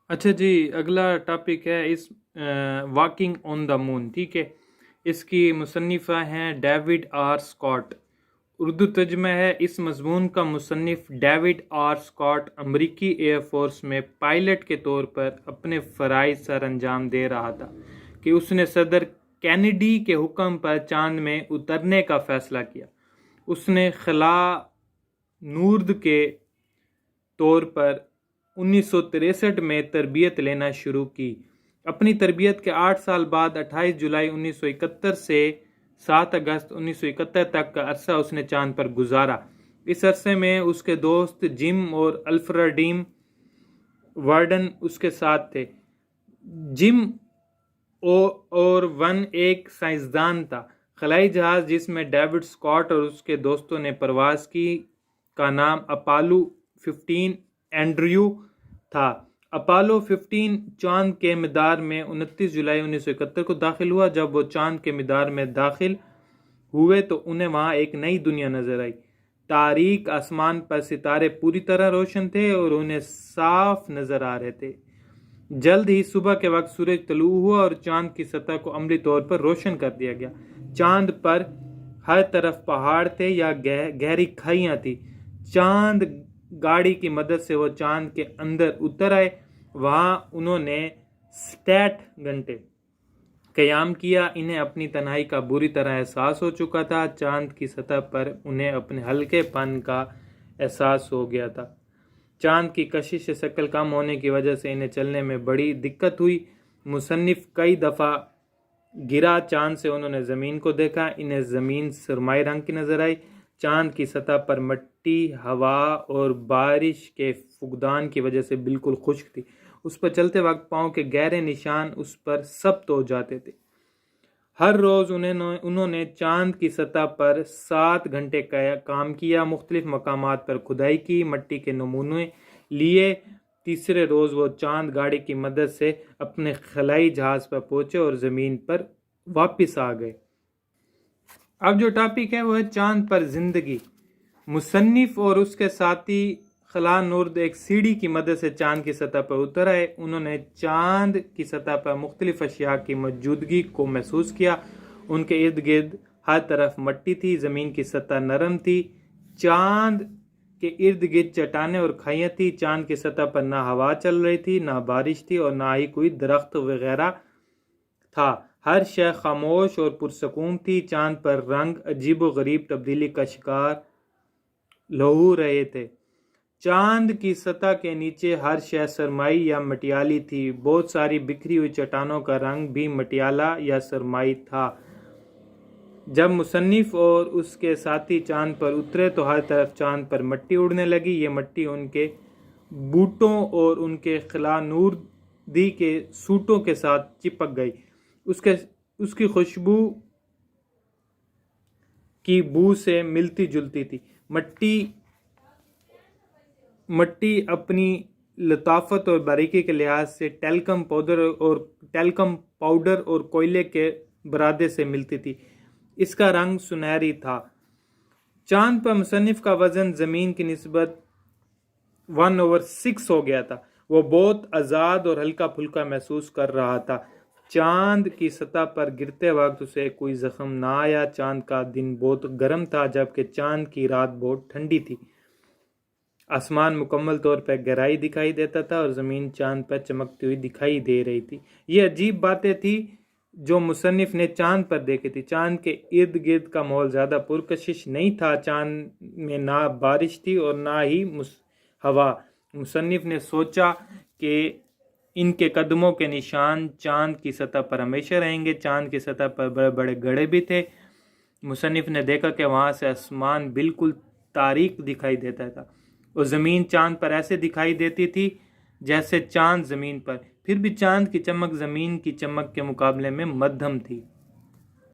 اچھا جی، اگلا ٹاپک ہے اس واکنگ آن دا مون. ٹھیک ہے، اس کی مصنفہ ہیں ڈیوڈ آر اسکاٹ. اردو ترجمہ ہے: اس مضمون کا مصنف ڈیوڈ آر اسکاٹ امریکی ایئر فورس میں پائلٹ کے طور پر اپنے فرائض سر انجام دے رہا تھا کہ اس نے صدر کینیڈی کے حکم پر چاند میں اترنے کا فیصلہ کیا. اس نے خلا نورد کے طور پر 1963 میں تربیت لینا شروع کی. اپنی تربیت کے 8 سال بعد 28 جولائی 1971 سے 7 اگست 1971 تک کا عرصہ اس نے چاند پر گزارا. اس عرصے میں اس کے دوست جم اور الفریڈیم وارڈن اس کے ساتھ تھے. جم اور ون ایک سائنسدان تھا. خلائی جہاز جس میں ڈیوڈ اسکاٹ اور اس کے دوستوں نے پرواز کی کا نام اپالو 15 اینڈریو تھا. اپالو 15 چاند کے مدار میں 29 جولائی 1971 کو داخل ہوا. جب وہ چاند کے مدار میں داخل ہوئے تو انہیں وہاں ایک نئی دنیا نظر آئی. تاریک آسمان پر ستارے پوری طرح روشن تھے اور انہیں صاف نظر آ رہے تھے. جلد ہی صبح کے وقت سورج طلوع ہوا اور چاند کی سطح کو عملی طور پر روشن کر دیا گیا. چاند پر ہر طرف پہاڑ تھے یا گہری کھائیاں تھی. چاند گاڑی کی مدد سے وہ چاند کے اندر اتر آئے. وہاں انہوں نے 60 گھنٹے قیام کیا. انہیں اپنی تنہائی کا بری طرح احساس ہو چکا تھا. چاند کی سطح پر انہیں اپنے ہلکے پن کا احساس ہو گیا تھا. چاند کی کشش شکل کم ہونے کی وجہ سے انہیں چلنے میں بڑی دقت ہوئی. مصنف کئی دفعہ گرا. چاند سے انہوں نے زمین کو دیکھا. انہیں زمین سرمائی رنگ کی نظر آئی. چاند کی سطح پر مٹی ہوا اور بارش کے فقدان کی وجہ سے بالکل خشک تھی. اس پر چلتے وقت پاؤں کے گہرے نشان اس پر ثبت ہو جاتے تھے. ہر روز انہوں نے چاند کی سطح پر 7 گھنٹے کام کیا. مختلف مقامات پر کھدائی کی، مٹی کے نمونے لیے. تیسرے روز وہ چاند گاڑی کی مدد سے اپنے خلائی جہاز پر پہنچے اور زمین پر واپس آ گئے. اب جو ٹاپک ہے وہ ہے چاند پر زندگی. مصنف اور اس کے ساتھی خلا نورد ایک سیڑھی کی مدد سے چاند کی سطح پر اتر آئے. انہوں نے چاند کی سطح پر مختلف اشیاء کی موجودگی کو محسوس کیا. ان کے ارد گرد ہر طرف مٹی تھی. زمین کی سطح نرم تھی. چاند کے ارد گرد چٹانیں اور کھائیاں تھی. چاند کی سطح پر نہ ہوا چل رہی تھی، نہ بارش تھی اور نہ ہی کوئی درخت وغیرہ تھا. ہر شے خاموش اور پرسکون تھی. چاند پر رنگ عجیب و غریب تبدیلی کا شکار ہو رہے تھے. چاند کی سطح کے نیچے ہر شے سرمائی یا مٹیالی تھی. بہت ساری بکھری ہوئی چٹانوں کا رنگ بھی مٹیالہ یا سرمائی تھا. جب مصنف اور اس کے ساتھی چاند پر اترے تو ہر طرف چاند پر مٹی اڑنے لگی. یہ مٹی ان کے بوٹوں اور ان کے خلا نوردی کے سوٹوں کے ساتھ چپک گئی. اس کی خوشبو کی بو سے ملتی جلتی تھی. مٹی اپنی لطافت اور باریکی کے لحاظ سے ٹیلکم پاؤڈر اور کوئلے کے برادے سے ملتی تھی. اس کا رنگ سنہری تھا. چاند پر مصنف کا وزن زمین کی نسبت 1/6 ہو گیا تھا. وہ بہت آزاد اور ہلکا پھلکا محسوس کر رہا تھا. چاند کی سطح پر گرتے وقت اسے کوئی زخم نہ آیا. چاند کا دن بہت گرم تھا جبکہ چاند کی رات بہت ٹھنڈی تھی. آسمان مکمل طور پر گہرائی دکھائی دیتا تھا اور زمین چاند پر چمکتی ہوئی دکھائی دے رہی تھی. یہ عجیب باتیں تھیں جو مصنف نے چاند پر دیکھی تھی. چاند کے ارد گرد کا ماحول زیادہ پرکشش نہیں تھا. چاند میں نہ بارش تھی اور نہ ہی ہوا. مصنف نے سوچا کہ ان کے قدموں کے نشان چاند کی سطح پر ہمیشہ رہیں گے. چاند کی سطح پر بڑے بڑے گڑھے بھی تھے. مصنف نے دیکھا کہ وہاں سے آسمان بالکل تاریک دکھائی دیتا تھا اور زمین چاند پر ایسے دکھائی دیتی تھی جیسے چاند زمین پر. پھر بھی چاند کی چمک زمین کی چمک کے مقابلے میں مدھم تھی.